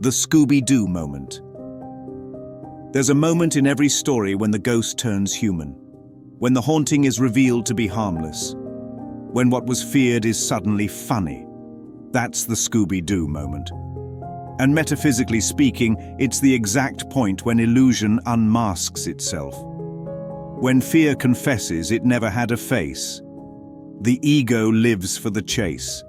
The Scooby-Doo moment. There's a moment in every story when the ghost turns human, when the haunting is revealed to be harmless, when what was feared is suddenly funny. That's the Scooby-Doo moment. And metaphysically speaking, it's the exact point when illusion unmasks itself. When fear confesses it never had a face. The ego lives for the chase.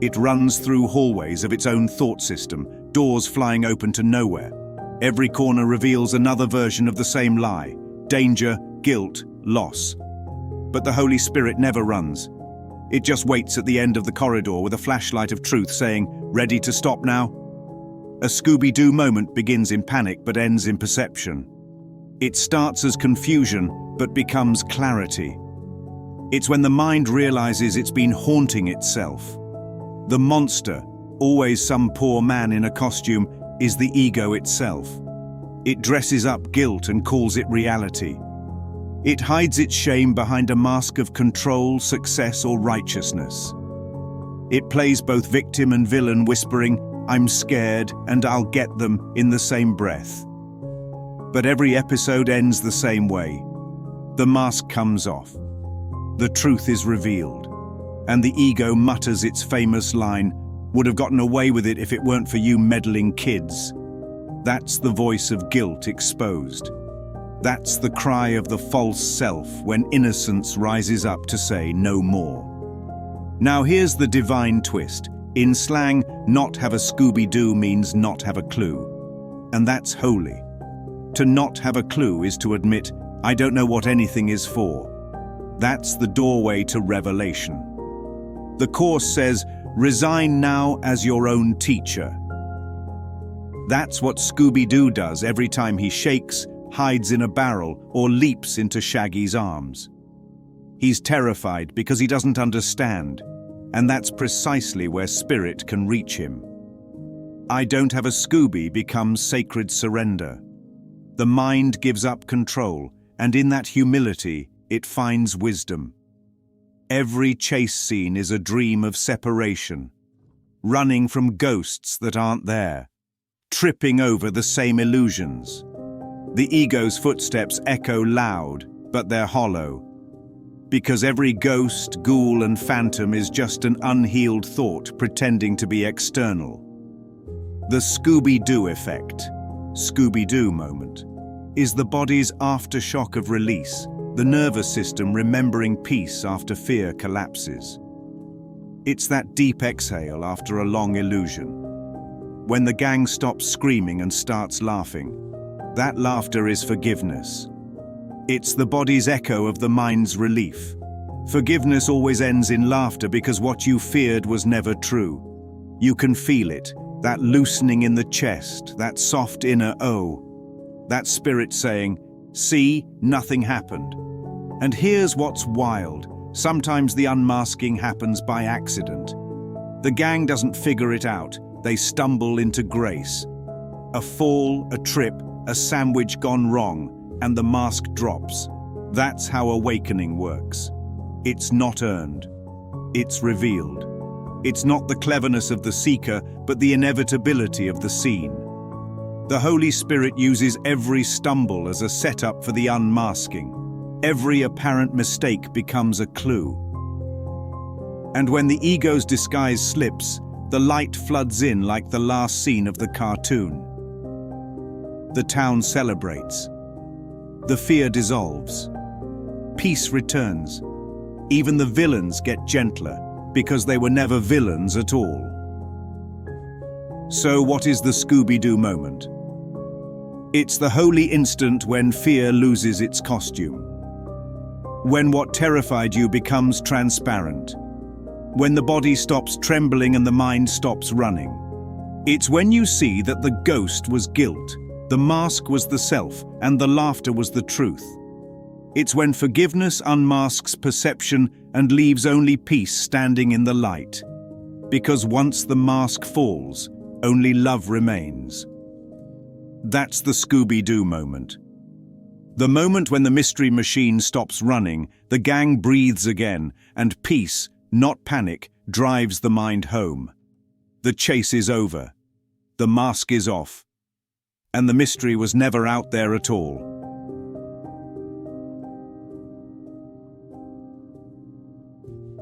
It runs through hallways of its own thought system, doors flying open to nowhere. Every corner reveals another version of the same lie: danger, guilt, loss. But the Holy Spirit never runs. It just waits at the end of the corridor with a flashlight of truth saying, "Ready to stop now?" A Scooby-Doo moment begins in panic but ends in perception. It starts as confusion but becomes clarity. It's when the mind realizes it's been haunting itself. The monster, always some poor man in a costume, is the ego itself. It dresses up guilt and calls it reality. It hides its shame behind a mask of control, success, or righteousness. It plays both victim and villain, whispering, "I'm scared and I'll get them," in the same breath. But every episode ends the same way. The mask comes off. The truth is revealed. And the ego mutters its famous line, "Would have gotten away with it if it weren't for you meddling kids." That's the voice of guilt exposed. That's the cry of the false self when innocence rises up to say no more. Now here's the divine twist. In slang, not have a Scooby-Doo means not have a clue. And that's holy. To not have a clue is to admit, I don't know what anything is for. That's the doorway to revelation. The Course says, resign now as your own teacher. That's what Scooby-Doo does every time he shakes, hides in a barrel, or leaps into Shaggy's arms. He's terrified because he doesn't understand, and that's precisely where spirit can reach him. I don't have a Scooby becomes sacred surrender. The mind gives up control, and in that humility, it finds wisdom. Every chase scene is a dream of separation, running from ghosts that aren't there, tripping over the same illusions. The ego's footsteps echo loud, but they're hollow, because every ghost, ghoul, and phantom is just an unhealed thought pretending to be external. The Scooby-Doo effect, Scooby-Doo moment, is the body's aftershock of release, the nervous system remembering peace after fear collapses. It's that deep exhale after a long illusion. When the gang stops screaming and starts laughing, that laughter is forgiveness. It's the body's echo of the mind's relief. Forgiveness always ends in laughter because what you feared was never true. You can feel it, that loosening in the chest, that soft inner "oh." That spirit saying, "See, nothing happened." And here's what's wild. Sometimes the unmasking happens by accident. The gang doesn't figure it out. They stumble into grace. A fall, a trip, a sandwich gone wrong, and the mask drops. That's how awakening works. It's not earned. It's revealed. It's not the cleverness of the seeker, but the inevitability of the seen. The Holy Spirit uses every stumble as a setup for the unmasking. Every apparent mistake becomes a clue. And when the ego's disguise slips, the light floods in like the last scene of the cartoon. The town celebrates. The fear dissolves. Peace returns. Even the villains get gentler, because they were never villains at all. So what is the Scooby-Doo moment? It's the holy instant when fear loses its costume. When what terrified you becomes transparent. When the body stops trembling and the mind stops running. It's when you see that the ghost was guilt, the mask was the self, and the laughter was the truth. It's when forgiveness unmasks perception and leaves only peace standing in the light. Because once the mask falls, only love remains. That's the Scooby-Doo moment. The moment when the mystery machine stops running, the gang breathes again, and peace, not panic, drives the mind home. The chase is over. The mask is off. And the mystery was never out there at all.